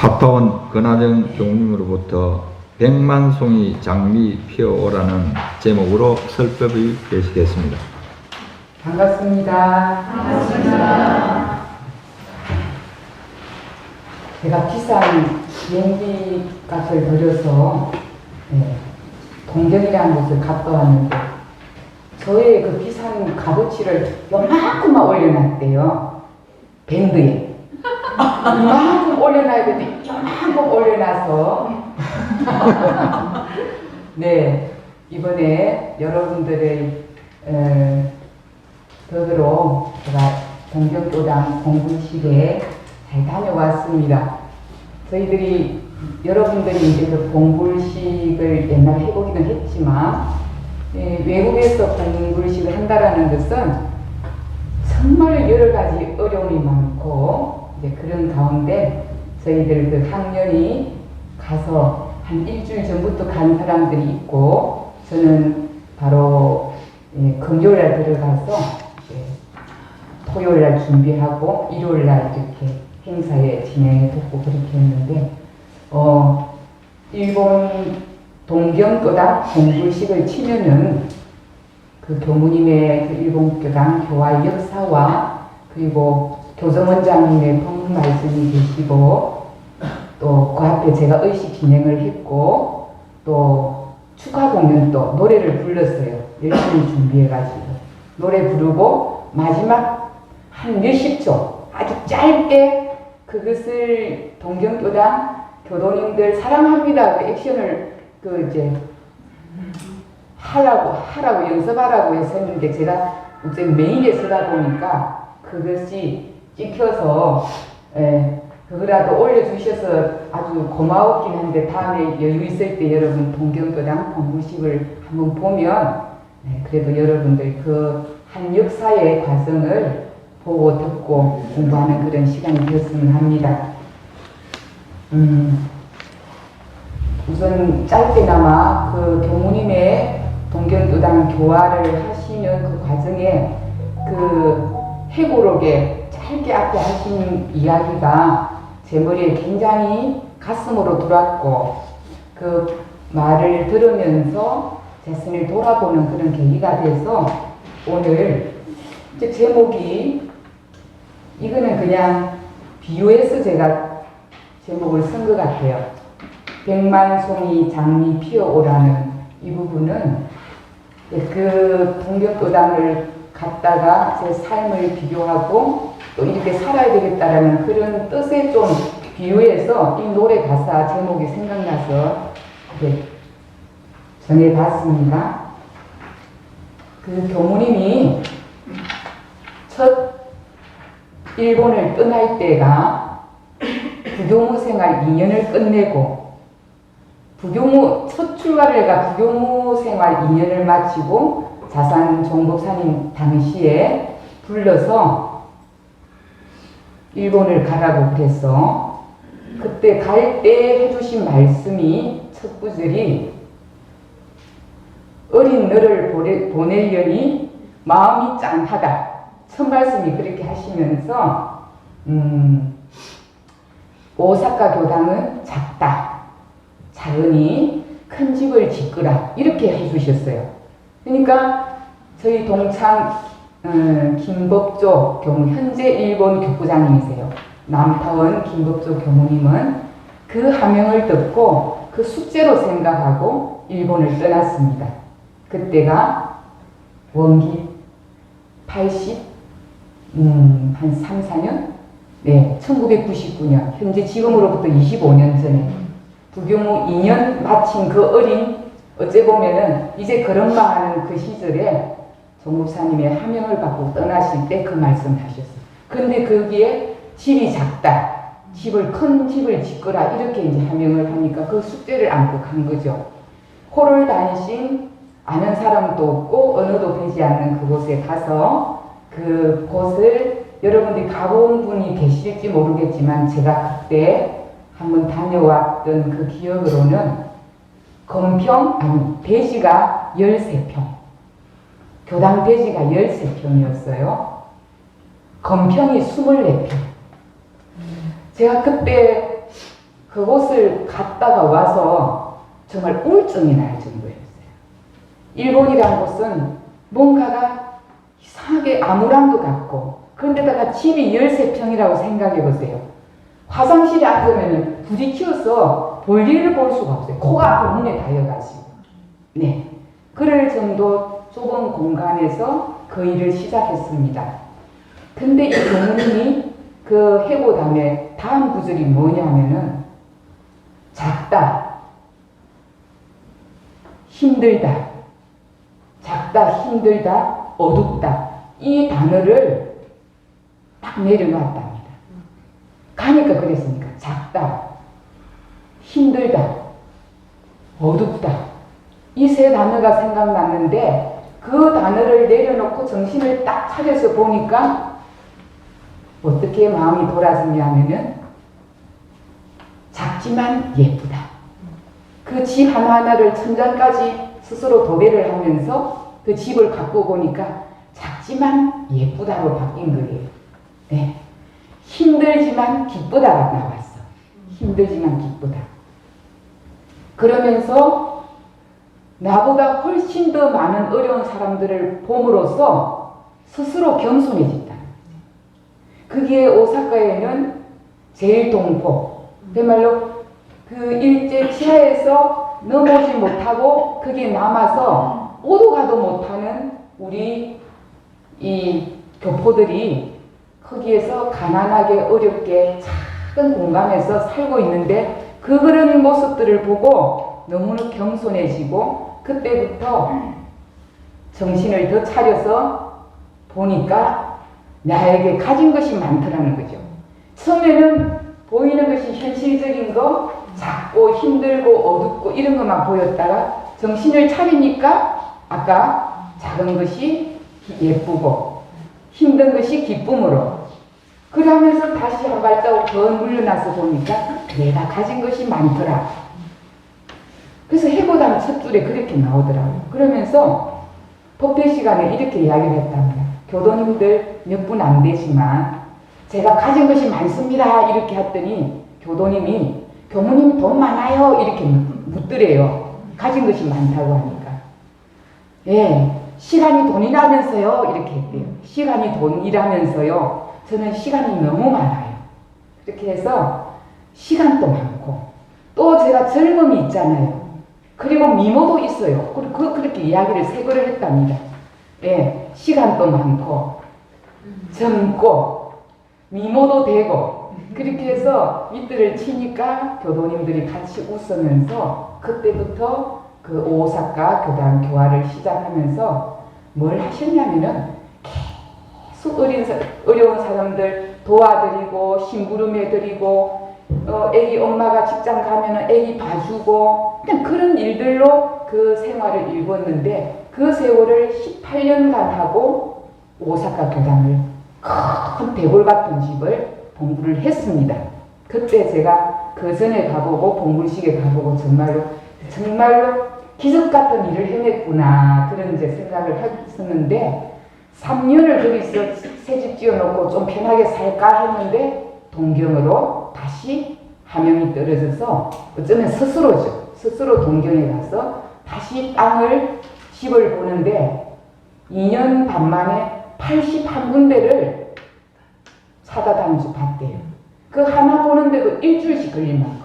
합파원 권하정 교무님으로부터 백만송이 장미 피어오라는 제목으로 설법을 계시겠습니다. 반갑습니다. 반갑습니다. 제가 비싼 비행기 값을 들여서 동경이라는 곳을 갔다 왔는데 저의 그 비싼 값어치를 요만큼만 올려놨대요. 밴드에. 이만큼 올려놔야 되는데 요만큼 올려놔서 네, 이번에 여러분들의 덕으로 제가 동경교당 공부실에 잘 다녀왔습니다. 저희들이 여러분들이 이제 그 공부식을 옛날에 해보기는 했지만 외국에서 공부식을 한다라는 것은 정말 여러 가지 어려움이 많고 이제 그런 가운데 저희들 그 학년이 가서 한 일주일 전부터 간 사람들이 있고 저는 바로 금요일날 들어가서 토요일날 준비하고 일요일날 이렇게 행사에 진행해 돕고 그렇게 했는데 일본 동경교당 공부식을 치면은 그 교무님의 그 일본 교당 교화 역사와 그리고 교정원장님의 법문 말씀이 계시고 또 그 앞에 제가 의식 진행을 했고 또 축하 공연도 노래를 불렀어요. 열심히 준비해가지고 노래 부르고 마지막 한 몇십 초 아주 짧게 그것을 동경교당 교도님들 사랑합니다 그 액션을 그 이제 하라고 연습하라고 해서 했는데 제가 이제 메인에 서다 보니까 그것이 찍혀서 그거라도 올려주셔서 아주 고마웠긴 한데 다음에 여유 있을 때 여러분 동경교당 공부식을 한번 보면 그래도 여러분들 그 한 역사의 과정을 보고 듣고 공부하는 그런 시간이 되었으면 합니다. 우선 짧게나마 그 교무님의 동경교당 교화를 하시는 그 과정에 그 해고록에 짧게 앞에 하신 이야기가 제 머리에 굉장히 가슴으로 들어왔고 그 말을 들으면서 자신을 돌아보는 그런 계기가 돼서 오늘 이제 제목이 이거는 그냥 비유해서 제가 제목을 쓴 것 같아요. 백만송이 장미 피어오라는 이 부분은 그 동경교당을 갔다가 제 삶을 비교하고 또 이렇게 살아야 되겠다라는 그런 뜻에 좀 비유해서 이 노래 가사 제목이 생각나서 이렇게 정해봤습니다. 그 교무님이 첫 일본을 떠날 때가 부교무 생활 2년을 끝내고 첫 출가를가 부교무 생활 2년을 마치고 자산 종법사님 당시에 불러서 일본을 가라고 그래서 그때 갈 때 해주신 말씀이 첫 구절이 어린 너를 보내려니 마음이 짠하다. 첫 말씀이 그렇게 하시면서 오사카 교당은 작다. 작으니 큰 집을 짓거라. 이렇게 해주셨어요. 그러니까 저희 동창 김법조 교무 현재 일본 교부장님이세요. 남타원 김법조 교무님은 그 하명을 듣고 그 숙제로 생각하고 일본을 떠났습니다. 그때가 원기 한 3, 4년? 네, 1999년. 현재 지금으로부터 25년 전에 부교무 2년 마친 그 어린 어째 보면은 이제 걸음마하는 그 시절에 종목사님의 하명을 받고 떠나실 때 그 말씀을 하셨어요. 근데 거기에 집이 작다. 큰 집을 짓거라. 이렇게 이제 하명을 하니까 그 숙제를 안고 간 거죠. 호를 단신 아는 사람도 없고 언어도 되지 않는 그곳에 가서 그 곳을 여러분들이 가본 분이 계실지 모르겠지만 제가 그때 한번 다녀왔던 그 기억으로는 대지가 13평. 교당 대지가 13평이었어요. 건평이 24평. 제가 그때 그곳을 갔다가 와서 정말 우울증이 날 정도였어요. 일본이라는 곳은 뭔가가 이상하게 암울한 것 같고, 그런데다가 집이 13평이라고 생각해 보세요. 화장실에 앉으면 부딪혀서 볼일을 볼 수가 없어요. 코가 앞에 눈에 닿여가지고. 네. 그럴 정도 좁은 공간에서 그 일을 시작했습니다. 근데 이 교무님이 그 해고 다음에 다음 구절이 뭐냐면은 작다, 힘들다, 작다, 힘들다, 어둡다, 이 단어를 딱 내려놨답니다. 가니까 그랬으니까 작다, 힘들다, 어둡다, 이 세 단어가 생각났는데 그 단어를 내려놓고 정신을 딱 차려서 보니까 어떻게 마음이 돌아서냐면은 작지만 예쁘다. 그 집 하나하나를 천장까지 스스로 도배를 하면서 그 집을 갖고 보니까 작지만 예쁘다로 바뀐 거예요. 네. 힘들지만 기쁘다가 나왔어. 힘들지만 기쁘다. 그러면서 나보다 훨씬 더 많은 어려운 사람들을 봄으로써 스스로 겸손해진다. 그게 오사카에는 제일 동포, 그야말로 그 일제 치하에서 넘어오지 못하고 그게 남아서 오도 가도 못하는 우리 이 교포들이 거기에서 가난하게 어렵게 작은 공간에서 살고 있는데 그 그런 모습들을 보고 너무나 겸손해지고 그때부터 정신을 더 차려서 보니까 나에게 가진 것이 많더라는 거죠. 처음에는 보이는 것이 현실적인 거, 작고 힘들고 어둡고 이런 것만 보였다가 정신을 차리니까 아까 작은 것이 예쁘고 힘든 것이 기쁨으로 그러면서 다시 한 발자국 더 물러나서 보니까 내가 가진 것이 많더라. 그래서 해보다는 첫 줄에 그렇게 나오더라고요. 그러면서 법회 시간에 이렇게 이야기를 했답니다. 교도님들 몇 분 안 되지만 제가 가진 것이 많습니다. 이렇게 했더니 교도님이 교무님 돈 많아요. 이렇게 묻더래요. 가진 것이 많다고 하니까. 예, 시간이 돈이라면서요. 이렇게 했대요. 시간이 돈이라면서요. 저는 시간이 너무 많아요. 그렇게 해서 시간도 많고 또 제가 젊음이 있잖아요. 그리고 미모도 있어요. 그렇게 이야기를 세 번을 했답니다. 예, 시간도 많고 젊고 미모도 되고 그렇게 해서 밑들을 치니까 교도님들이 같이 웃으면서 그때부터 그 오사카 교단 교화를 시작하면서 뭘 하셨냐면은 계속 어려운 사람들 도와드리고 심부름해드리고 애기 엄마가 직장 가면은 애기 봐주고 그냥 그런 일들로 그 생활을 읽었는데 그 세월을 18년간 하고 오사카 교단을 큰 대골 같은 집을 봉부를 했습니다. 그때 제가 그 전에 가보고 봉불식에 가보고 정말로 기적 같은 일을 해냈구나 그런 이제 생각을 했었는데 3년을 거기서 새집 지어놓고 좀 편하게 살까 했는데 동경으로 다시 하명이 떨어져서 어쩌면 스스로 동경에 가서 다시 집을 보는데 2년 반 만에 81군데를 찾아다니면서 봤대요. 그 하나 보는데도 일주일씩 걸릴 만큼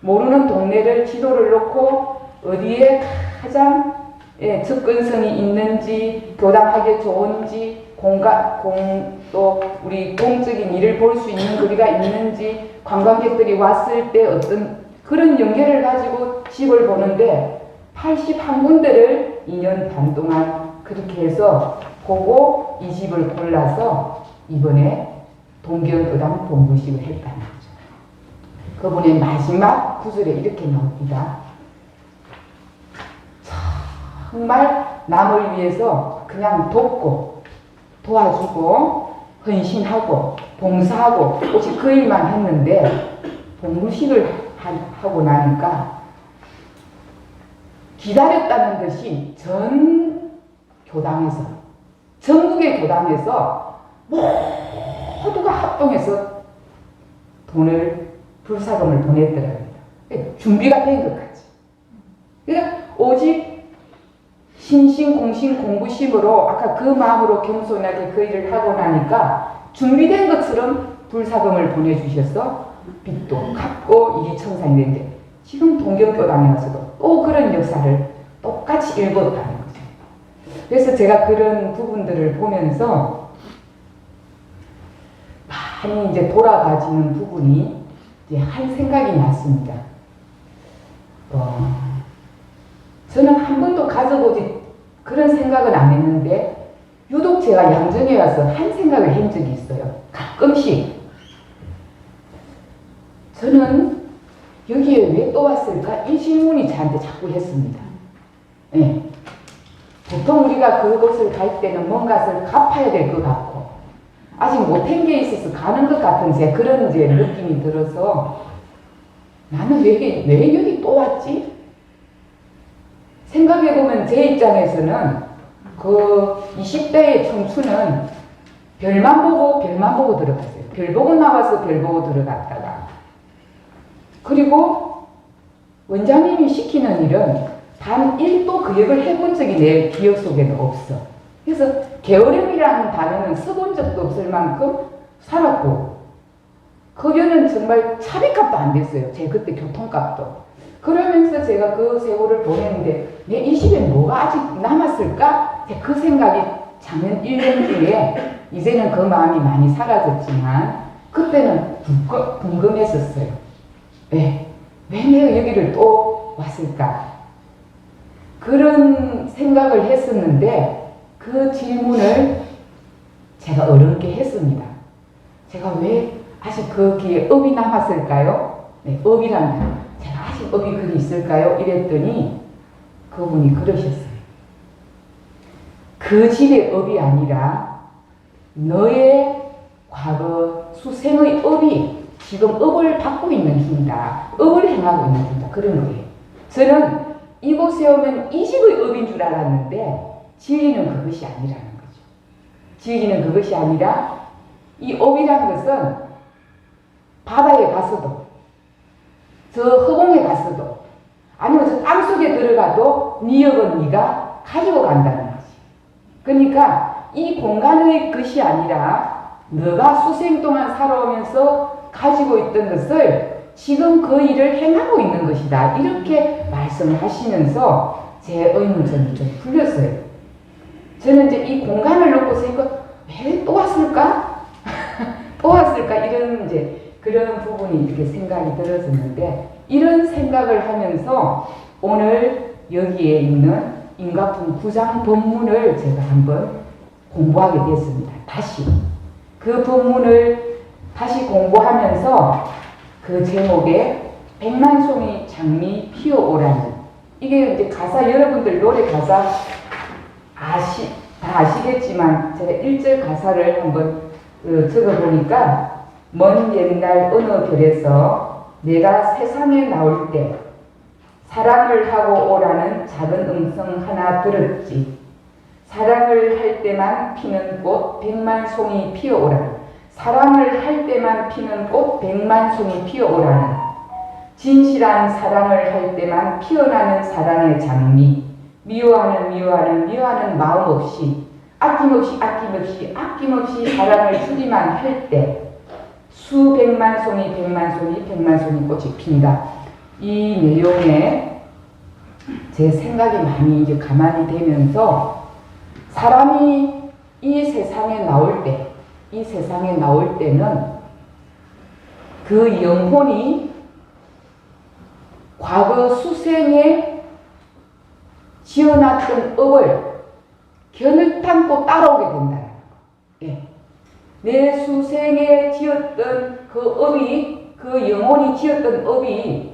모르는 동네를 지도를 놓고 어디에 가장 접근성이 있는지 교당하기 좋은지 또 우리 공적인 일을 볼 수 있는 거리가 있는지 관광객들이 왔을 때 어떤 그런 연결을 가지고 집을 보는데 81군데를 2년 반 동안 그렇게 해서 보고 이 집을 골라서 이번에 동경교당 봉부식을 했다는 거죠. 그분의 마지막 구절에 이렇게 나옵니다. 정말 남을 위해서 그냥 돕고 도와주고 헌신하고 봉사하고 오직 그 일만 했는데 봉부식을 하고 나니까 기다렸다는 듯이 전 교당에서 전국의 교당에서 모두가 합동해서 불사금을 보냈더랍니다. 준비가 된 것 같지. 그러니까 오직 신신공신 공부심으로 아까 그 마음으로 겸손하게 그 일을 하고 나니까 준비된 것처럼 불사금을 보내주셔서 빚도 갚고 일이 청산이 됐는데 지금 동경교당에 와서도 또 그런 역사를 똑같이 읽었다는 거죠. 그래서 제가 그런 부분들을 보면서 많이 이제 돌아가지는 부분이 이제 한 생각이 났습니다. 저는 한 번도 가져보지 그런 생각은 안 했는데 유독 제가 양정에 와서 한 생각을 한 적이 있어요. 가끔씩 저는 여기에 왜 또 왔을까? 이 질문이 저한테 자꾸 했습니다. 네. 보통 우리가 그곳을 갈 때는 뭔가를 갚아야 될 것 같고 아직 못한 게 있어서 가는 것 같은 그런 이제 느낌이 들어서 나는 왜 여기 또 왔지? 생각해보면 제 입장에서는 그 20대의 청춘은 별만 보고 들어갔어요. 별 보고 나와서 별 보고 들어갔다가 그리고 원장님이 시키는 일은 단 1도 그 역을 해본 적이 내 기억 속에는 없어. 그래서 게으름이라는 단어는 써본 적도 없을 만큼 살았고 그거는 정말 차비값도 안 됐어요. 제 그때 교통값도. 그러면서 제가 그 세월을 보냈는데 내 이 집에 뭐가 아직 남았을까? 그 생각이 작년 1년 뒤에 이제는 그 마음이 많이 사라졌지만 그때는 궁금했었어요. 왜 내가 여기를 또 왔을까? 그런 생각을 했었는데 그 질문을 제가 어렵게 했습니다. 제가 왜 아직 거기에 업이 남았을까요? 네, 업이라면 제가 아직 업이 그리 있을까요? 이랬더니 그분이 그러셨어요. 그 집의 업이 아니라 너의 과거 수생의 업이 지금 업을 받고 있는 중이다. 업을 행하고 있는 중이다. 그런 거예요. 저는 이곳에 오면 이 집의 업인 줄 알았는데 진리는 그것이 아니라는 거죠. 진리는 그것이 아니라 이 업이라는 것은 바다에 가서도 저 허공에 가서도 아니면 저 땅속에 들어가도 네 업은 네가 가지고 간다는 거지. 그러니까 이 공간의 것이 아니라 너가 수생 동안 살아오면서 가지고 있던 것을 지금 그 일을 행하고 있는 것이다. 이렇게 말씀을 하시면서 제 의문점이 좀 풀렸어요. 저는 이제 이 공간을 놓고서 이거 왜 또 왔을까? 또 왔을까? 이런 이제 그런 부분이 이렇게 생각이 들었었는데 이런 생각을 하면서 오늘 여기에 있는 인과품 9장 본문을 제가 한번 공부하게 됐습니다. 다시. 그 본문을 다시 공부하면서 그 제목에 백만송이 장미 피어오라는 이게 이제 가사 여러분들 노래 가사 다 아시겠지만 제가 1절 가사를 한번 적어보니까 먼 옛날 어느 별에서 내가 세상에 나올 때 사랑을 하고 오라는 작은 음성 하나 들었지. 사랑을 할 때만 피는 꽃 백만송이 피어오라는 사랑을 할 때만 피는 꽃 백만송이 피어오라는 진실한 사랑을 할 때만 피어나는 사랑의 장미 미워하는 마음 없이 아낌없이 사랑을 주기만 할 때 수백만 송이 백만 송이 꽃이 핀다. 이 내용에 제 생각이 많이 이제 가만히 되면서 사람이 이 세상에 나올 때는 그 영혼이 과거 수생에 지어놨던 업을 견을 탐고 따라오게 된다는 거. 예. 내 수생에 지었던 그 업이, 그 영혼이 지었던 업이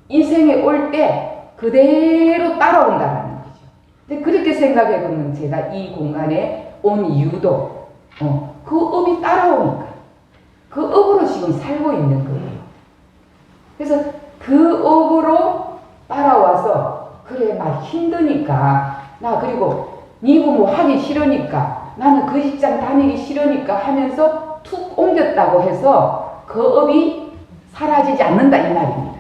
이 생에 올 때 그대로 따라온다는 거죠. 근데 그렇게 생각해 보면 제가 이 공간에 온 이유도 그 업이 따라오니까 그 업으로 지금 살고 있는 거예요. 그래서 그 업으로 따라와서 그래 막 힘드니까 나 그리고 네 부모 하기 싫으니까 나는 그 직장 다니기 싫으니까 하면서 툭 옮겼다고 해서 그 업이 사라지지 않는다 이 말입니다.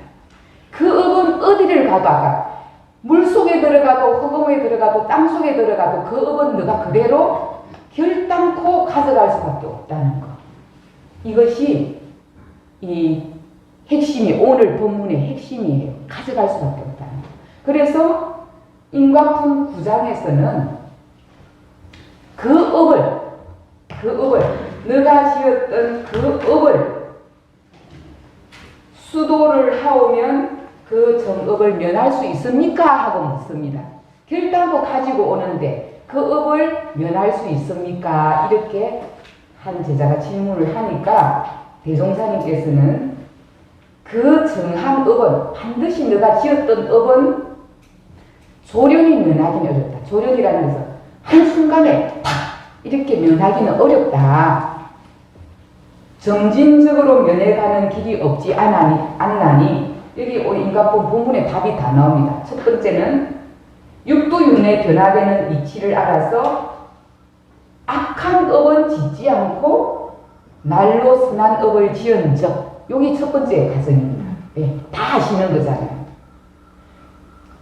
그 업은 어디를 가도 아까 물속에 들어가도 허공에 들어가도 땅속에 들어가도 그 업은 너가 그대로 결단코 가져갈 수밖에 없다는 거. 이것이 이 핵심이 오늘 본문의 핵심이에요. 가져갈 수밖에 없다는 거. 그래서 인과품 9장에서는 그 업을 너가 지었던 그 업을 수도를 하오면 그 정업을 면할 수 있습니까? 하고 묻습니다. 결단도 가지고 오는데 그 업을 면할 수 있습니까? 이렇게 한 제자가 질문을 하니까 대종사님께서는 그 정한 업은 반드시 너가 지었던 업은 조련이 면하기는 어렵다. 조련이라는 것은 한순간에 탁 이렇게 면하기는 어렵다. 점진적으로 면해가는 길이 없지 않나니 여기 인과법 본문에 답이 다 나옵니다. 첫 번째는 육도윤회 변화되는 이치를 알아서 악한 업은 짓지 않고 날로 선한 업을 지은 적. 여기 첫 번째 가정입니다. 네, 다 하시는 거잖아요.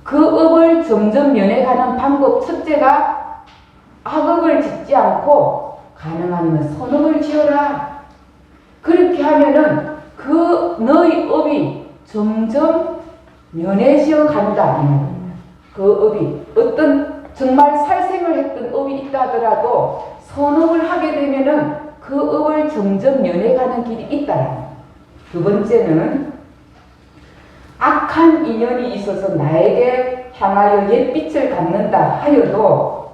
그 업을 점점 면해가는 방법 첫째가 악업을 짓지 않고 가능하면 선업을 지어라. 그렇게 하면은 그 너의 업이 점점 면해져 간다. 그 업이 어떤 정말 살생을 했던 업이 있다 하더라도 선업을 하게 되면은 그 업을 점점 면해가는 길이 있다라. 두 번째는 악한 인연이 있어서 나에게 향하여 옛빛을 갖는다 하여도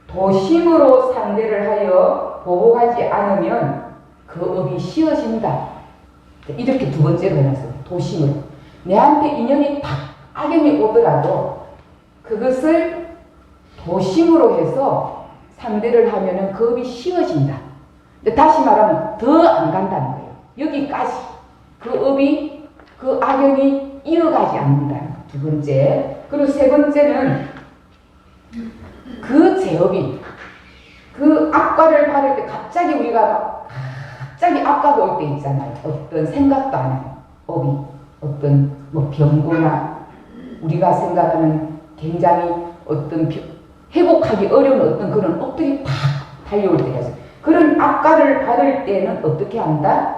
도심으로 상대를 하여 보복하지 않으면 그 업이 씌어진다. 이렇게 두 번째로 해놨어요. 도심으로. 내한테 인연이 탁 악연이 오더라도 그것을 도심으로 해서 상대를 하면은 그 업이 씌어진다. 근데 다시 말하면 더 안 간다는 거예요. 여기까지 그 업이 그 악연이 이어가지 않는다는 거. 두 번째. 그리고 세 번째는 그 제업이 그 악과를 바를 때 갑자기 우리가 갑자기 악과가 올 때 있잖아요. 어떤 생각도 안 해요. 업이 어떤 뭐 병고나 우리가 생각하는 굉장히 어떤 회복하기 어려운 어떤 그런 업들이 탁 달려올 때가 있어요. 그런 악과를 받을 때는 어떻게 한다?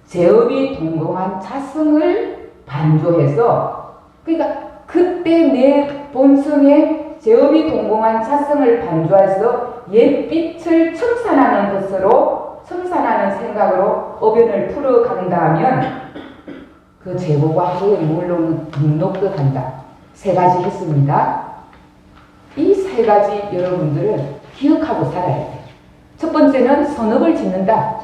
제업이 동공한 자성을 반조해서 그러니까 그때 내 본성에 제업이 동공한 자성을 반조해서 옛빛을 청산하는 것으로 청산하는 생각으로 어변을 풀어간다면 그 제보가 하루에 물론 등록도 한다. 세 가지 했습니다. 이 세 가지 여러분들은 기억하고 살아야 돼요. 첫 번째는 선업을 짓는다.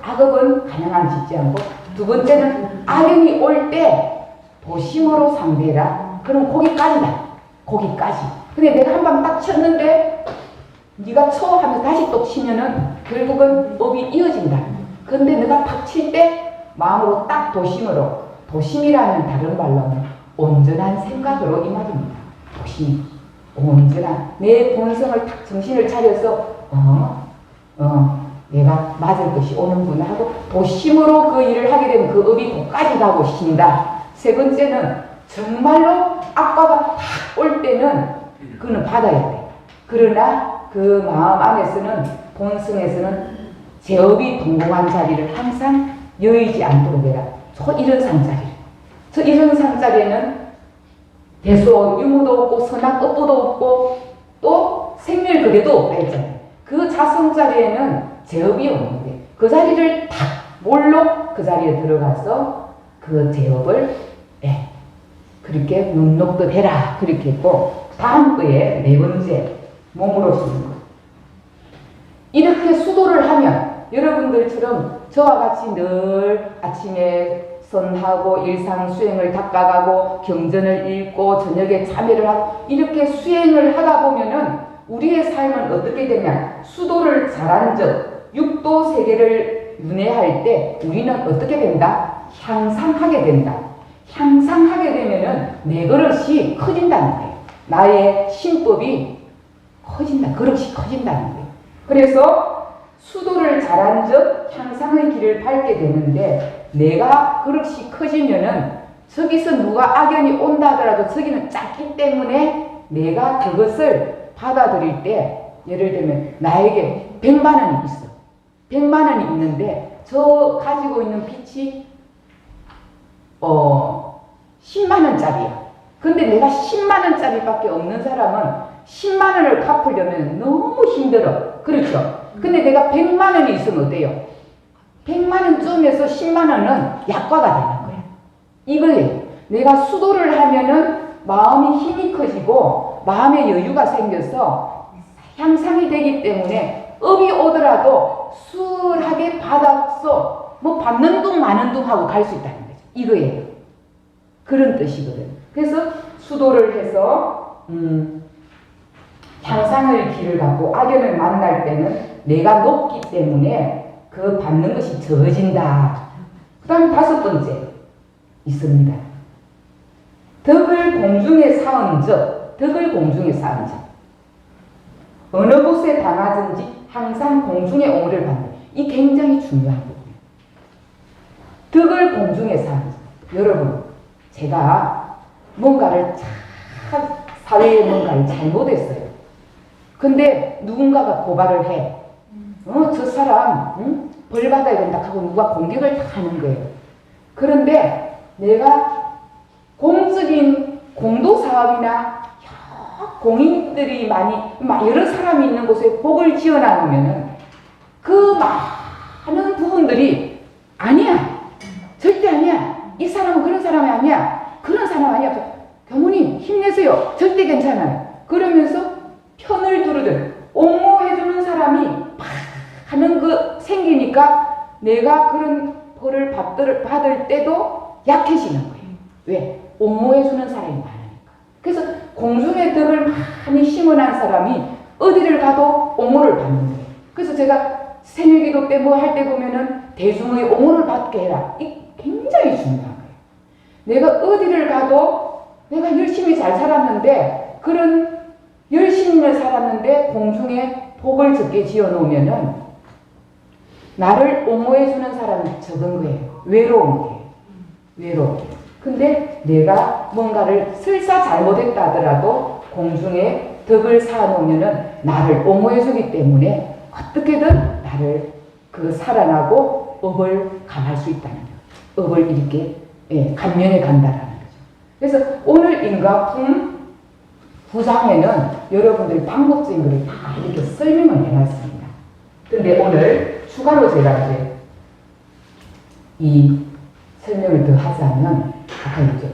악업은 가능한 짓지 않고 두 번째는 악연이 올 때 도심으로 상대해라. 그럼 거기까지다. 거기까지. 근데 내가 한 방 딱 쳤는데 네가 쳐 하면서 다시 또 치면은 결국은 업이 이어진다. 근데 내가 탁 칠 때 마음으로 딱 도심으로 도심이라는 다른 말로는 온전한 생각으로 이 말입니다. 도심. 온전한 내 본성을 딱 정신을 차려서 내가 맞을 것이 오는구나 하고 도심으로 그 일을 하게 되면 그 업이 거기까지 가고 신다. 세 번째는 정말로 악과가 탁 올 때는 그는 받아야 돼. 그러나 그 마음 안에서는 본성에서는 제업이 동공한 자리를 항상 여의지 않도록 해라. 저 이런 상자리를. 저 이런 상자리에는 대소 유무도 없고 선악업보도 없고 또 생멸거래도 없다 했잖아요. 그 자성자리에는 제업이 없는데 그 자리를 탁 몰록 그 자리에 들어가서 그 제업을 그렇게 눈녹듯 해라. 그렇게 했고 다음 거에 네 번째 몸으로 쓰는 것. 이렇게 수도를 하면 여러분들처럼 저와 같이 늘 아침에 선하고 일상 수행을 닦아가고 경전을 읽고 저녁에 참회를 하고 이렇게 수행을 하다 보면은 우리의 삶은 어떻게 되냐? 수도를 잘한 적 육도 세계를 윤회할 때 우리는 어떻게 된다? 향상하게 된다. 향상하게 되면은 내 그릇이 커진다는 거예요. 나의 신법이 커진다. 그릇이 커진다는 거예요. 그래서 수도를 잘한 적 향상의 길을 밟게 되는데 내가 그릇이 커지면은 저기서 누가 악연이 온다 하더라도 저기는 작기 때문에 내가 그것을 받아들일 때, 예를 들면 나에게 100만 원이 있어. 100만 원이 있는데 저 가지고 있는 빚이 10만 원짜리야. 근데 내가 10만 원짜리밖에 없는 사람은 10만 원을 갚으려면 너무 힘들어. 그렇죠? 근데 내가 100만 원이 있으면 어때요? 100만 원쯤에서 10만 원은 약과가 되는 거야. 이거예요. 내가 수도를 하면은 마음이 힘이 커지고 마음의 여유가 생겨서 향상이 되기 때문에 업이 오더라도 수월하게 받아서 뭐 받는 둥 마는 둥 하고 갈 수 있다는 거죠. 이거예요. 그런 뜻이거든. 그래서 수도를 해서 향상의 길을 갖고 악연을 만날 때는 내가 높기 때문에 그 받는 것이 적어진다. 그 다음 5번째 있습니다. 덕을 공중에 쌓은즉, 덕을 공중에 쌓은즉 어느 곳에 당하든지 항상 공중의 옹호를 받는, 이 굉장히 중요한 부분이에요. 덕을 공중에 쌓은즉. 여러분, 제가 뭔가를 사회에 뭔가를 잘못했어요. 근데 누군가가 고발을 해. 저 사람 벌 받아야 된다 하고 누가 공격을 다 하는 거예요. 그런데 내가 공적인 공도사업이나 공인들이 많이 여러 사람이 있는 곳에 복을 지어놔 놓으면은 그 많은 부분들이 아니야. 절대 아니야. 이 사람은 그런 사람이 아니야. 그런 사람 아니야. 교무님 힘내세요. 절대 괜찮아요. 그러면서 편을 두르든 옹호해주는 사람이 하는 그 생기니까 내가 그런 벌을 받을 때도 약해지는 거예요. 왜? 옹호해주는 사람이 많으니까. 그래서 공중의 덕을 많이 심어놓은 사람이 어디를 가도 옹호를 받는 거예요. 그래서 제가 새벽기도 때 뭐 할 때 보면은 대중의 옹호를 받게 해라. 이 굉장히 중요한 거예요. 내가 어디를 가도 내가 열심히 잘 살았는데, 그런 열심히 살았는데 공중에 복을 적게 지어 놓으면은 나를 옹호해주는 사람이 적은 거예요. 외로운 거예요. 외로워. 근데 내가 뭔가를 설사 잘못했다 하더라도 공중에 덕을 쌓아놓으면은 나를 옹호해주기 때문에 어떻게든 나를 살아나고 업을 감할 수 있다는 거예요. 업을 이렇게 감면해 간다라는 거죠. 그래서 오늘 인과품 9장에는 여러분들이 방법적인 것을 다 이렇게 설명을 해놨습니다. 근데 오늘 추가로 제가 이제 이 설명을 더 하자면, 아까 있죠.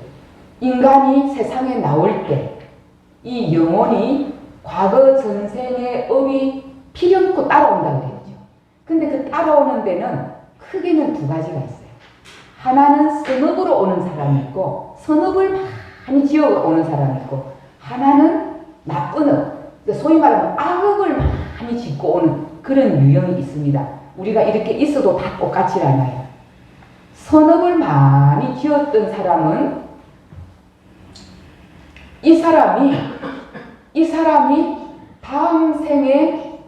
인간이 세상에 나올 때 이 영혼이 과거 전생의 업이 필연코 따라온다고 그랬죠. 근데 그 따라오는 데는 크게는 2가지가 있어요. 하나는 선업으로 오는 사람이 있고, 선업을 많이 지어 오는 사람이 있고, 하나는 나쁜 업, 소위 말하면 악업을 많이 짓고 오는 그런 유형이 있습니다. 우리가 이렇게 있어도 다 똑같지 않아요. 선업을 많이 지었던 사람은 이 사람이 다음 생에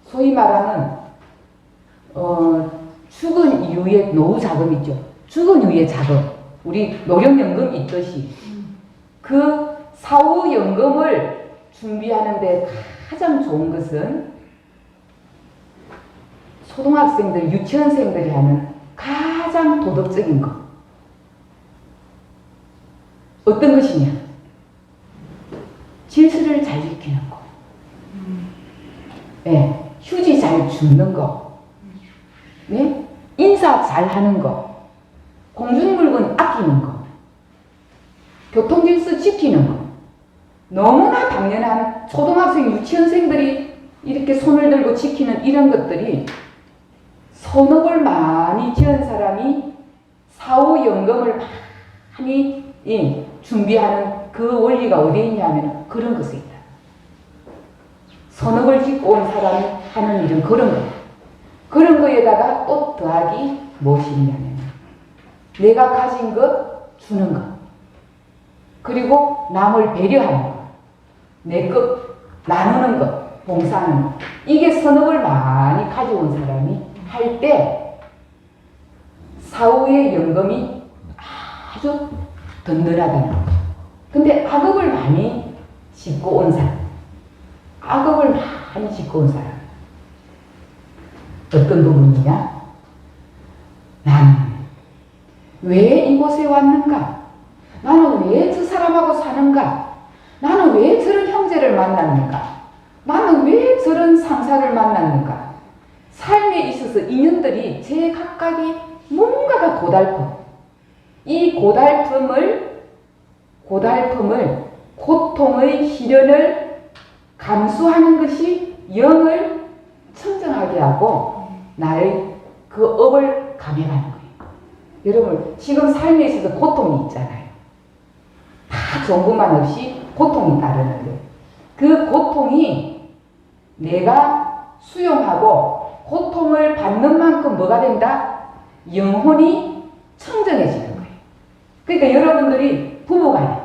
소위 말하는 죽은 이후의 노후 자금 있죠. 죽은 이후의 자금, 우리 노령연금 있듯이 그 사후연금을 준비하는데 가장 좋은 것은 초등학생들, 유치원생들이 하는 가장 도덕적인 것. 어떤 것이냐? 질서를 잘 지키는 거. 네, 휴지 잘 줍는 거. 네? 인사 잘 하는 거. 공중물건 아끼는 거. 교통질서 지키는 거. 너무나 당연한 초등학생, 유치원생들이 이렇게 손을 들고 지키는 이런 것들이 선업을 많이 지은 사람이 사후연금을 많이 준비하는 그 원리가 어디에 있냐면 그런 것에 있다. 선업을 짓고 온 사람이 하는 일은 그런 거예요. 그런 거에다가 또 더하기 무엇이 있냐면 내가 가진 것 주는 것, 그리고 남을 배려하는 것, 내 것 나누는 것, 봉사하는 것, 이게 선업을 많이 가져온 사람이 할 때 사후의 연금이 아주 든든하다는 거죠. 근데 악업을 많이 짓고 온 사람, 악업을 많이 짓고 온 사람, 어떤 부분이냐? 나는 왜 이곳에 왔는가? 나는 왜 저 사람하고 사는가? 나는 왜 저런 형제를 만났는가? 나는 왜 저런 상사를 만났는가? 삶에 있어서 인연들이 제 각각이 뭔가가 고달픔. 이 고달픔을, 고통의 시련을 감수하는 것이 영을 청정하게 하고 나의 그 업을 감해가는 거예요. 여러분, 지금 삶에 있어서 고통이 있잖아요. 다 좋은 것만 없이 고통이 따르는데 그 고통이 내가 수용하고 고통을 받는 만큼 뭐가 된다? 영혼이 청정해지는 거예요. 그러니까 여러분들이 부부간에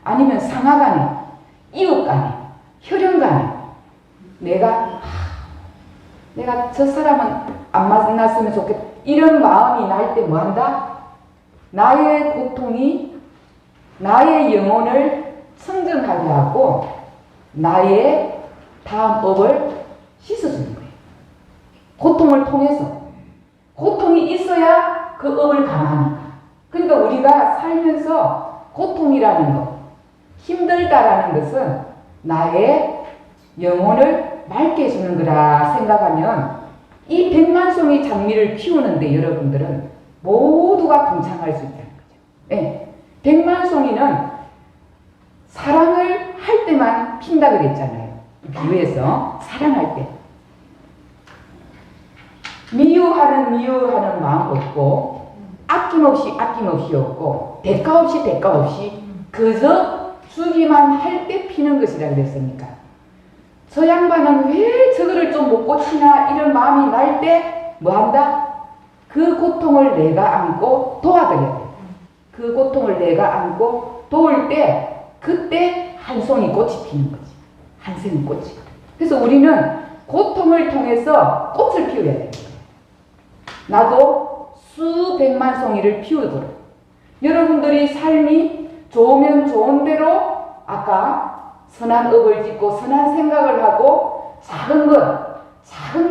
아니면 상하간에 이웃간에 혈연간에 내가 저 사람은 안 만났으면 좋겠다 이런 마음이 날 때 뭐한다? 나의 고통이 나의 영혼을 청정하게 하고 나의 다음 업을 씻어주는 거예요. 고통을 통해서. 고통이 있어야 그 업을 감하니까. 그러니까 우리가 살면서 고통이라는 것, 힘들다라는 것은 나의 영혼을 맑게 해주는 거라 생각하면 이 백만송이 장미를 피우는데 여러분들은 모두가 동참할 수 있다는 거죠. 네. 백만송이는 사랑을 할 때만 핀다 그랬잖아요. 비유해서 사랑할 때. 미워하는 마음 없고 아낌없이 없고 대가 없이 그저 주기만 할 때 피는 것이라 그랬으니까 저 양반은 왜 저거를 좀 못 고치나 이런 마음이 날 때 뭐한다? 그 고통을 내가 안고 도와드려야 돼. 그 고통을 내가 안고 도울 때 그때 한 송이 꽃이 피는 거지. 한 생이 꽃이. 그래서 우리는 고통을 통해서 꽃을 피워야 되는 거예요. 나도 수백만 송이를 피우도록. 여러분들이 삶이 좋으면 좋은 대로 아까 선한 업을 짓고 선한 생각을 하고 작은 거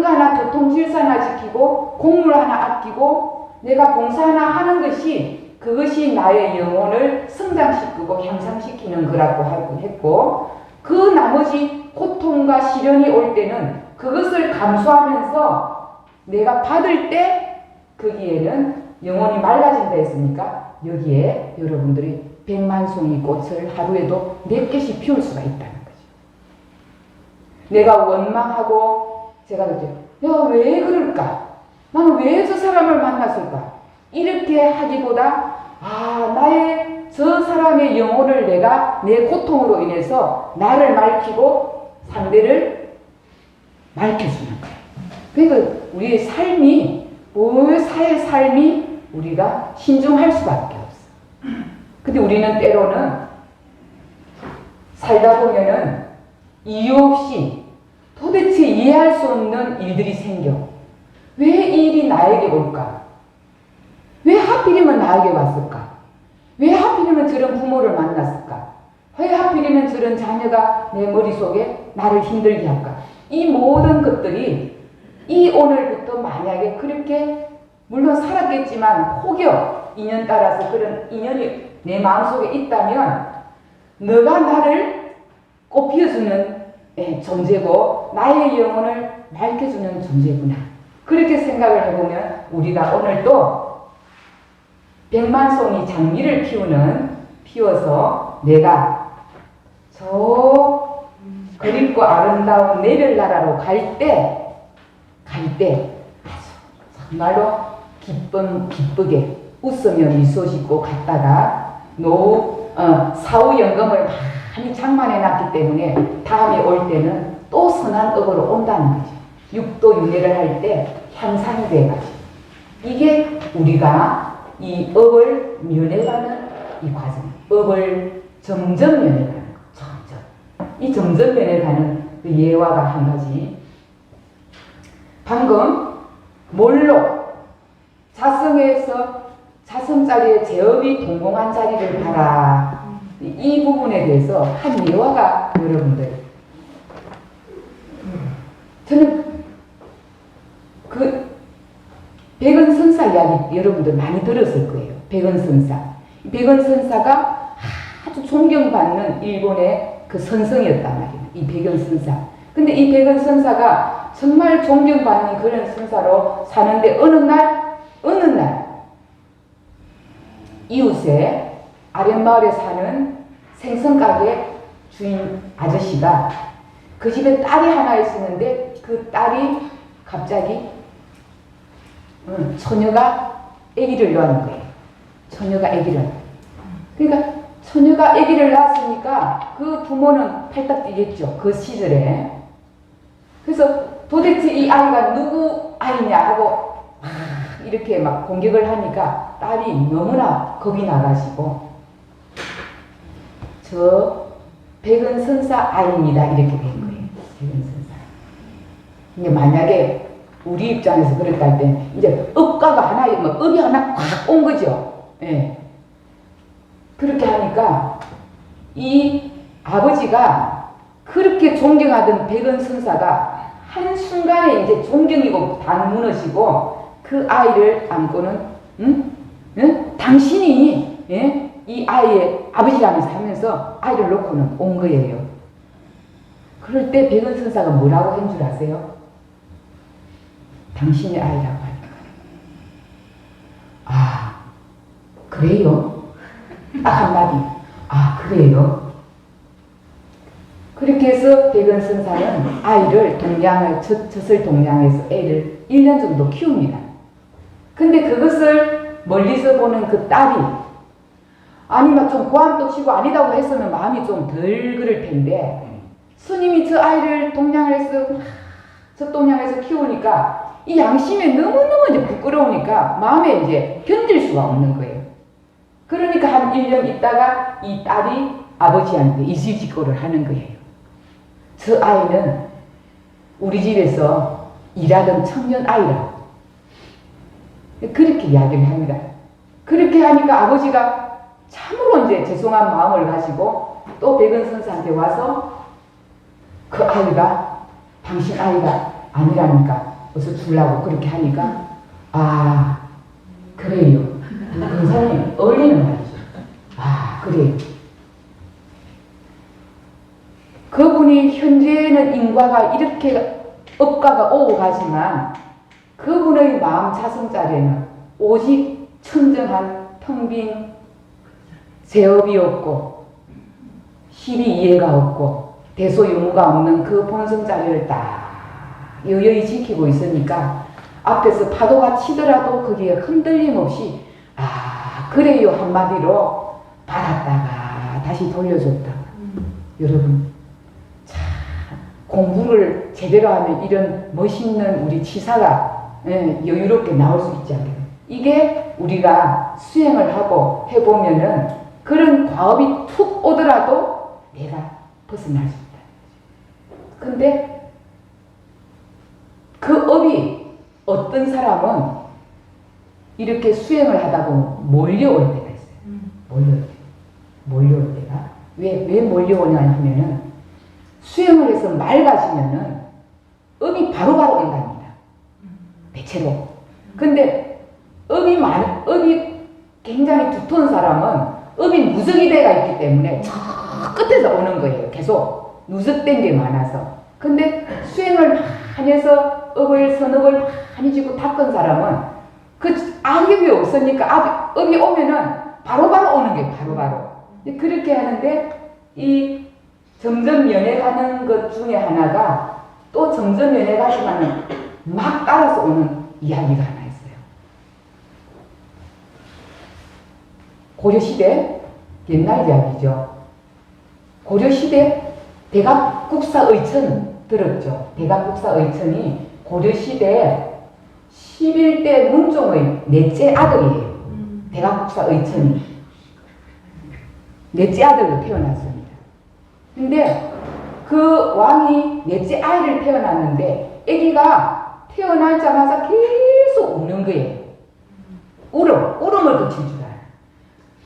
하나 교통질서 하나 지키고 공물 하나 아끼고 내가 봉사 하나 하는 것이 그것이 나의 영혼을 성장시키고 향상시키는 거라고 하고 했고 그 나머지 고통과 시련이 올 때는 그것을 감수하면서 내가 받을 때 거기에는 영혼이 맑아진다 했으니까 여기에 여러분들이 백만송이 꽃을 하루에도 4개씩 피울 수가 있다는 거죠. 내가 원망하고 제가 그랬죠. 야, 왜 그럴까? 나는 왜 저 사람을 만났을까? 이렇게 하기보다 나의 저 사람의 영혼을 내가 내 고통으로 인해서 나를 맑히고 상대를 맑혀주는 거예요. 그러니까 우리의 삶이 사의 삶이 우리가 신중할 수밖에 없어. 근데 우리는 때로는 살다 보면은 이유 없이 도대체 이해할 수 없는 일들이 생겨. 왜 이 일이 나에게 올까? 왜 하필이면 나에게 왔을까? 왜 하필이면 저런 부모를 만났을까? 왜 하필이면 저런 자녀가 내 머릿속에 나를 힘들게 할까? 이 모든 것들이 이 오늘부터 만약에 그렇게 물론 살았겠지만 혹여 인연 따라서 그런 인연이 내 마음속에 있다면 너가 나를 꽃피워주는 존재고 나의 영혼을 밝혀주는 존재구나. 그렇게 생각을 해보면 우리가 오늘도 백만송이 장미를 피워서 내가 저 그립고 아름다운 내별나라로 갈 때 정말로 기쁘게 웃으며 미소 짓고 갔다가 사후 연금을 많이 장만해 놨기 때문에 다음에 올 때는 또 선한 업으로 온다는 거죠. 육도 윤회를 할 때 향상이 돼가지고 이게 우리가 이 업을 면해가는 이 과정, 업을 점점 면해가는 거, 점점. 이 점점 면해가는 그 예화가 한 가지. 방금 몰로 자성자리에 제업이 동공한 자리를 봐라. 이 부분에 대해서 한 예화가 여러분들, 저는 그 백은선사 이야기 여러분들 많이 들었을 거예요. 백은선사. 백은선사가 아주 존경받는 일본의 그 선성이었단 말이에요. 이 백은선사. 근데 이 백은선사가 정말 존경받는 그런 선사로 사는데 어느 날 이웃에 아랫마을에 사는 생선가게 주인 아저씨가 그 집에 딸이 하나 있었는데 그 딸이 갑자기 처녀가 아기를 낳은 거예요. 처녀가 아기를. 그러니까 처녀가 아기를 낳았으니까 그 부모는 팔딱 뛰겠죠. 그 시절에. 그래서 도대체 이 아이가 누구 아이냐 하고 이렇게 막 공격을 하니까 딸이 너무나 겁이 나가지고 저 백은선사 아이입니다. 이렇게 된 거예요. 백은선사. 근데 만약에 우리 입장에서 그랬다 할 때 이제 업가가 하나, 뭐 업이 하나 꽉 온 거죠. 예. 그렇게 하니까 이 아버지가 그렇게 존경하던 백은선사가 한순간에 이제 존경이고 다 무너지고 그 아이를 안고는 당신이 이 아이의 아버지라면서 하면서 아이를 놓고는 온 거예요. 그럴 때 백은선사가 뭐라고 한 줄 아세요? 당신의 아이라고 하니까. 아, 그래요? 딱 한마디. 아, 그래요? 그렇게 해서 백은선사는 아이를 젖을 동양해서 애를 1년 정도 키웁니다. 근데 그것을 멀리서 보는 그 딸이 아니면 좀 고함도 치고 아니다고 했으면 마음이 좀 덜 그럴 텐데 스님이 저 아이를 동양해서 젖동양해서 키우니까 이 양심에 너무너무 이제 부끄러우니까 마음에 이제 견딜 수가 없는 거예요. 그러니까 한 1년 있다가 이 딸이 아버지한테 이실직고를 하는 거예요. 저 아이는 우리 집에서 일하던 청년 아이라고. 그렇게 이야기를 합니다. 그렇게 하니까 아버지가 참으로 이제 죄송한 마음을 가지고 또 백은선사한테 와서 그 아이가 당신 아이가 아니라니까 어서 주려고 그렇게 하니까 아 그래요. 굉장히 어울리는 말이죠. 아 그래요. 그분이 현재는 인과가 이렇게 업가가 오고 가지만 그분의 마음 자성자리에는 오직 청정한 텅 빈 제업이 없고 실이 이해가 없고 대소유무가 없는 그 본성자리를 딱 여여히 지키고 있으니까 앞에서 파도가 치더라도 거기에 흔들림 없이 아 그래요 한마디로 받았다가 다시 돌려줬다. 여러분 참 공부를 제대로 하면 이런 멋있는 우리 치사가 여유롭게 나올 수 있지 않겠어요. 이게 우리가 수행을 하고 해보면은 그런 과업이 툭 오더라도 내가 벗어날 수 있다. 근데 그 업이 어떤 사람은 이렇게 수행을 하다 보면 몰려올 때가 있어요. 몰려올 때가. 왜 몰려오냐 하면은 수행을 해서 맑아지면은 업이 바로바로 온답니다. 대체로. 근데 업이 굉장히 두터운 사람은 업이 누적이대가 있기 때문에 저 끝에서 오는 거예요. 계속 누적된 게 많아서. 근데 수행을 많이 해서 업을 선업을 많이 지고 닦은 사람은 그 악업이 없으니까 업이 오면은 바로바로 오는 게 바로바로. 그렇게 하는데 이 점점 면해가는 것 중에 하나가 또 점점 면해가지만은 막 따라서 오는 이야기가 하나 있어요. 고려시대 옛날 이야기죠. 고려시대 대각국사의천 들었죠. 대각국사의천이 고려시대 11대 문종의 넷째 아들이에요. 대각국사의천이 넷째 아들로 태어났습니다. 근데 그 왕이 넷째 아이를 태어났는데 아기가 태어나자마자 계속 우는 거예요. 울음을 그칠 줄 알아요.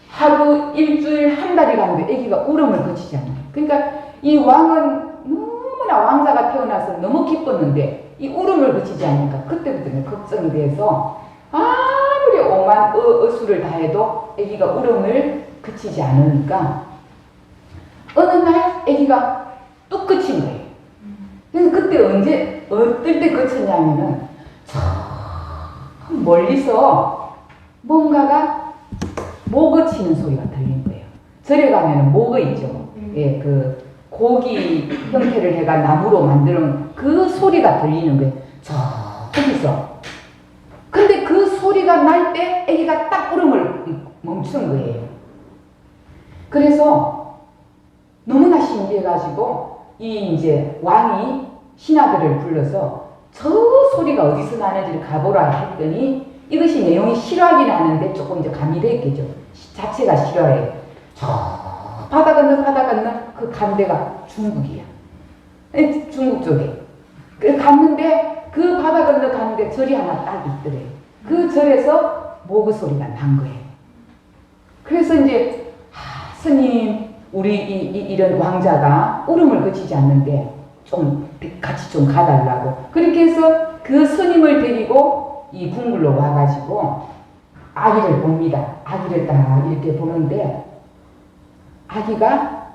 하루, 일주일, 한 달이 가는데 아기가 울음을 그치지 않아요. 그러니까 이 왕은 너무나 왕자가 태어나서 너무 기뻤는데 이 울음을 그치지 않으니까 그때부터 걱정이 돼서 아무리 오만 어수를 다해도 아기가 울음을 그치지 않으니까 어느 날 아기가 뚝 그친 거예요. 그래서 그때 어떨 때 그쳤냐면은 저 멀리서 뭔가가 모거 치는 소리가 들린 거예요. 절에 가면은 모거 있죠. 예, 그 고기 형태를 해가 나무로 만드는 그 소리가 들리는 거예요. 저기서. 근데 그 소리가 날 때 아기가 딱 울음을 멈춘 거예요. 그래서 너무나 신기해가지고 이 이제 왕이 신하들을 불러서 저 소리가 어디서 나는지를 가보라 했더니 이것이 내용이 실화긴 하는데 조금 이제 가미됐겠죠. 자체가 실화예요. 저 바다 건너 그 간 데가 중국이야. 중국 쪽에. 갔는데 그 바다 건너 가는데 절이 하나 딱 있더래요. 그 절에서 모그 소리가 난 거예요. 그래서 이제 스님 우리 이런 왕자가 울음을 그치지 않는데 좀 같이 좀 가달라고 그렇게 해서 그 스님을 데리고 이 궁궐로 와가지고 아기를 봅니다. 아기를 딱 이렇게 보는데 아기가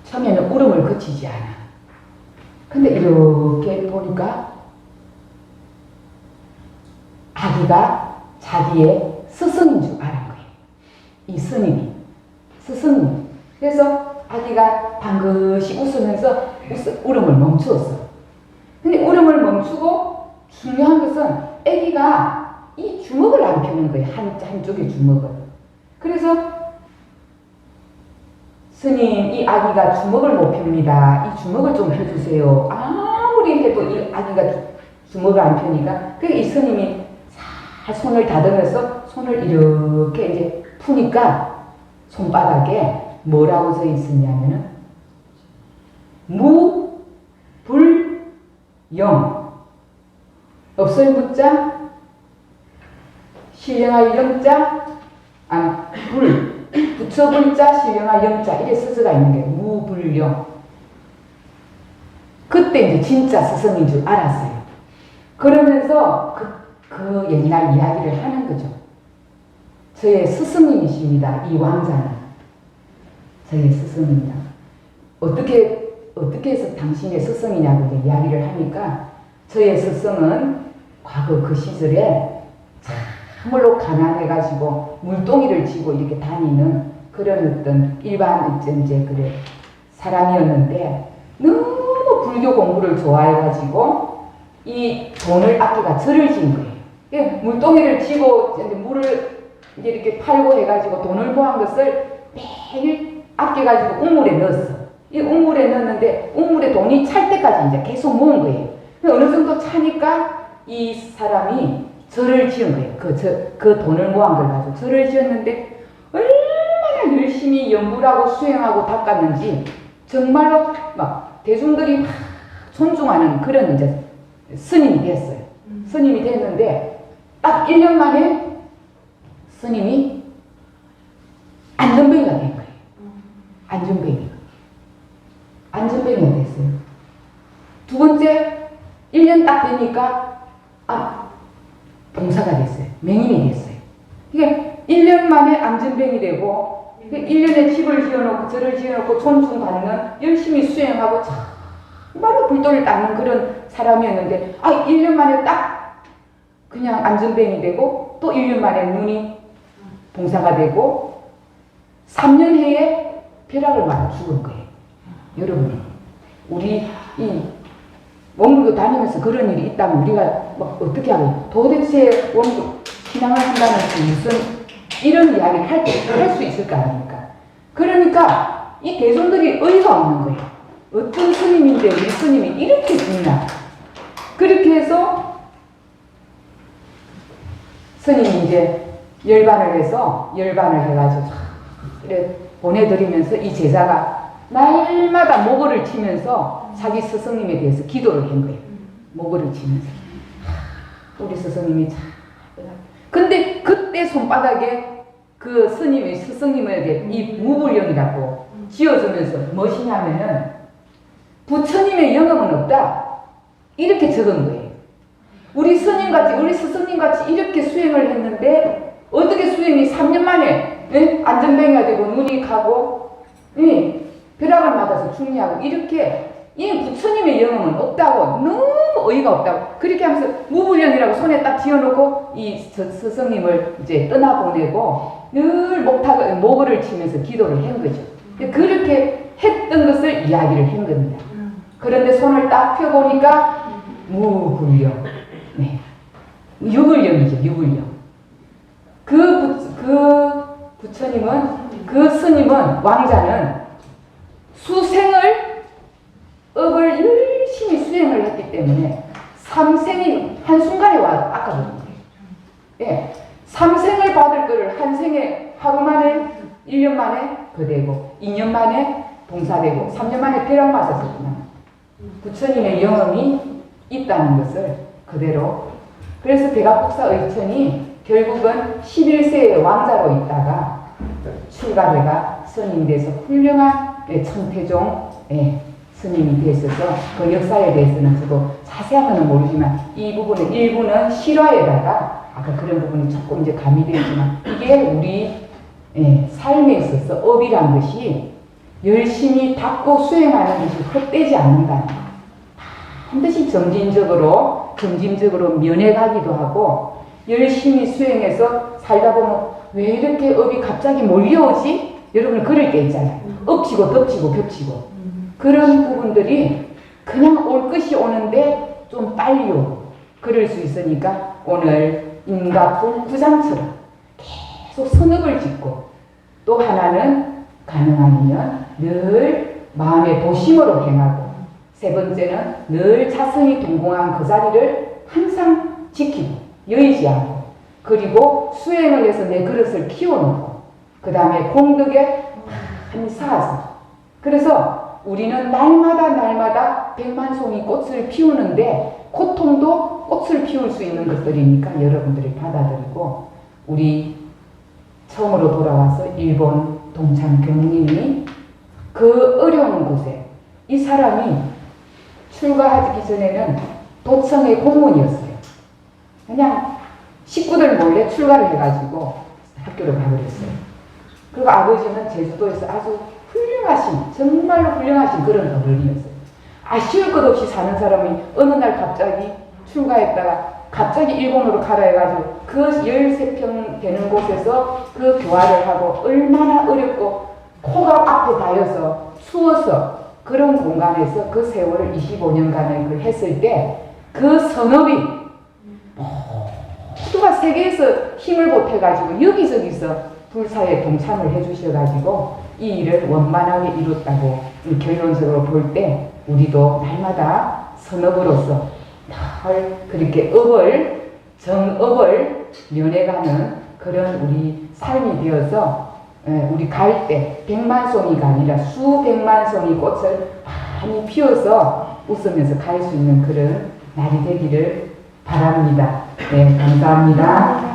처음에는 울음을 그치지 않아. 근데 이렇게 보니까 아기가 자기의 스승인 줄 알은 거예요. 이 스님이. 스승님. 그래서 아기가 방긋이 웃으면서 울음을 멈추었어. 근데 울음을 멈추고 중요한 것은 아기가 이 주먹을 안 펴는 거예요. 한쪽의 주먹을. 그래서 스님, 이 아기가 주먹을 못 펴니다. 이 주먹을 좀 펴주세요. 아무리 해도 이 아기가 주먹을 안 펴니까 이 스님이 살 손을 다듬어서 손을 이렇게 이제 푸니까 손바닥에 뭐라고 써 있었냐면은 무, 불, 영. 없을 무자, 신령할 영자, 불. 부처불자, 신령할 영자. 이래 스스가 있는 게 무, 불, 영. 그때 이제 진짜 스승인 줄 알았어요. 그러면서 그 옛날 이야기를 하는 거죠. 저의 스승님이십니다. 이 왕자는. 저의 스승입니다. 어떻게 해서 당신의 스승이냐고 이야기를 하니까 저의 스승은 과거 그 시절에 참으로 가난해가지고 물동이를 쥐고 이렇게 다니는 그런 어떤 일반 이제 그래 사람이었는데 너무 불교 공부를 좋아해가지고 이 돈을 아끼가 절을 지은 거예요. 물동이를 쥐고 이제 물을 이제 이렇게 팔고 해가지고 돈을 모은 것을 매일 아껴가지고 우물에 넣었어. 이 우물에 넣었는데 우물에 돈이 찰 때까지 이제 계속 모은 거예요. 어느 정도 차니까 이 사람이 절을 지은 거예요. 그 돈을 모은 걸 가지고 절을 지었는데 얼마나 열심히 연구를 하고 수행하고 닦았는지 정말로 막 대중들이 막 존중하는 그런 이제 스님이 됐어요. 스님이 됐는데 딱 1년 만에 스님이 안전뱅이가 된 거예요. 안전뱅이가 됐어요. 두 번째 1년 딱 되니까 봉사가 됐어요. 맹인이 됐어요. 이게 1년 만에 안전뱅이 되고 1년에 집을 지어놓고 절을 지어놓고 존중받는 열심히 수행하고 정말로 불도를 닦는 그런 사람이었는데 1년 만에 딱 그냥 안전뱅이 되고 또 1년 만에 눈이 봉사가 되고 3년 해에 벼락을 맞아 죽은 거예요. 여러분, 우리 이 원불교 다니면서 그런 일이 있다면 우리가 막 어떻게 하고 도대체 원불 신앙을 한다는 무슨 이런 이야기를 할 수 있을 거 아닙니까? 그러니까 이 대중들이 의의가 없는 거예요. 어떤 스님인데 우리 스님이 이렇게 죽나? 그렇게 해서 스님이 이제 열반을 해가지고 그래 보내드리면서 이 제자가 날마다 모거를 치면서 자기 스승님에 대해서 기도를 한 거예요. 모거를 치면서 우리 스승님이 참 근데 그때 손바닥에 그 스승님에게 이 무불령이라고 지어주면서 무엇이냐면은 부처님의 영험은 없다. 이렇게 적은 거예요. 우리 스승님같이 이렇게 수행을 했는데 어떻게 수행이 3년 만에 안전뱅이가 되고 눈이 가고 벼락을 맞아서 중리하고 이렇게 이 부처님의 영험은 없다고 너무 어이가 없다고 그렇게 하면서 무불령이라고 손에 딱 쥐어놓고 이 스승님을 이제 떠나보내고 늘 목을 치면서 기도를 한 거죠. 그렇게 했던 것을 이야기를 한 겁니다. 그런데 손을 딱 펴보니까 무불령, 네, 유불령이죠. 유불령. 그 부처님은 그 스님은 왕자는 수생을 업을 열심히 수행을 했기 때문에 삼생이 한순간에 와서 아까보는 거예요. 예, 삼생을 받을 거를 한 생에 하루 만에 1년 만에 거되고 2년 만에 봉사되고 3년 만에 벼락 맞았었구나. 부처님의 영험이 있다는 것을 그대로. 그래서 대각국사 의천이 결국은 11세의 왕자로 있다가 출가해가 스님이 돼서 훌륭한 청태종 스님이 됐어서 그 역사에 대해서는 저도 자세한 건 모르지만 이 부분은 일부는 실화에다가 아까 그런 부분이 조금 이제 가미되지만 이게 우리 삶에 있어서 업이란 것이 열심히 닦고 수행하는 것이 헛되지 않는다는 거. 반드시 점진적으로 면해가기도 하고 열심히 수행해서 살다 보면 왜 이렇게 업이 갑자기 몰려오지? 여러분 그럴 때 있잖아요. 엎치고 덮치고 겹치고 그런 부분들이 그냥 올 것이 오는데 좀 빨리 오고 그럴 수 있으니까 오늘 인과불구장처럼 계속 선업을 짓고 또 하나는 가능하면 늘 마음의 도심으로 행하고 세 번째는 늘 자성이 동공한 그 자리를 항상 지키고 여의지 않고 그리고 수행을 해서 내 그릇을 키워놓고 그 다음에 공덕에 많이 쌓아서 그래서 우리는 날마다 백만송이 꽃을 피우는데 고통도 꽃을 피울 수 있는 것들이니까 여러분들이 받아들이고 우리 처음으로 돌아와서 일본 동창 경님이 그 어려운 곳에 이 사람이 출가하기 전에는 도청의 공무원이었어요. 그냥 식구들 몰래 출가를 해가지고 학교를 가버렸어요. 그리고 아버지는 제주도에서 아주 정말로 훌륭하신 그런 어른이었어요. 아쉬울 것 없이 사는 사람이 어느 날 갑자기 출가했다가 갑자기 일본으로 가라 해가지고 그 13평 되는 곳에서 그 교화를 하고 얼마나 어렵고 코가 앞에 닿여서 추워서 그런 공간에서 그 세월을 25년간을 그걸 했을 때 그 선업이 모두가 세계에서 힘을 보태가지고 여기저기서 불사에 동참을 해주셔가지고 이 일을 원만하게 이뤘다고 결론적으로 볼 때 우리도 날마다 선업으로서 늘 그렇게 정업을 면해가는 그런 우리 삶이 되어서 우리 갈 때 백만송이가 아니라 수백만 송이 꽃을 많이 피워서 웃으면서 갈 수 있는 그런 날이 되기를 바랍니다. 네, 감사합니다.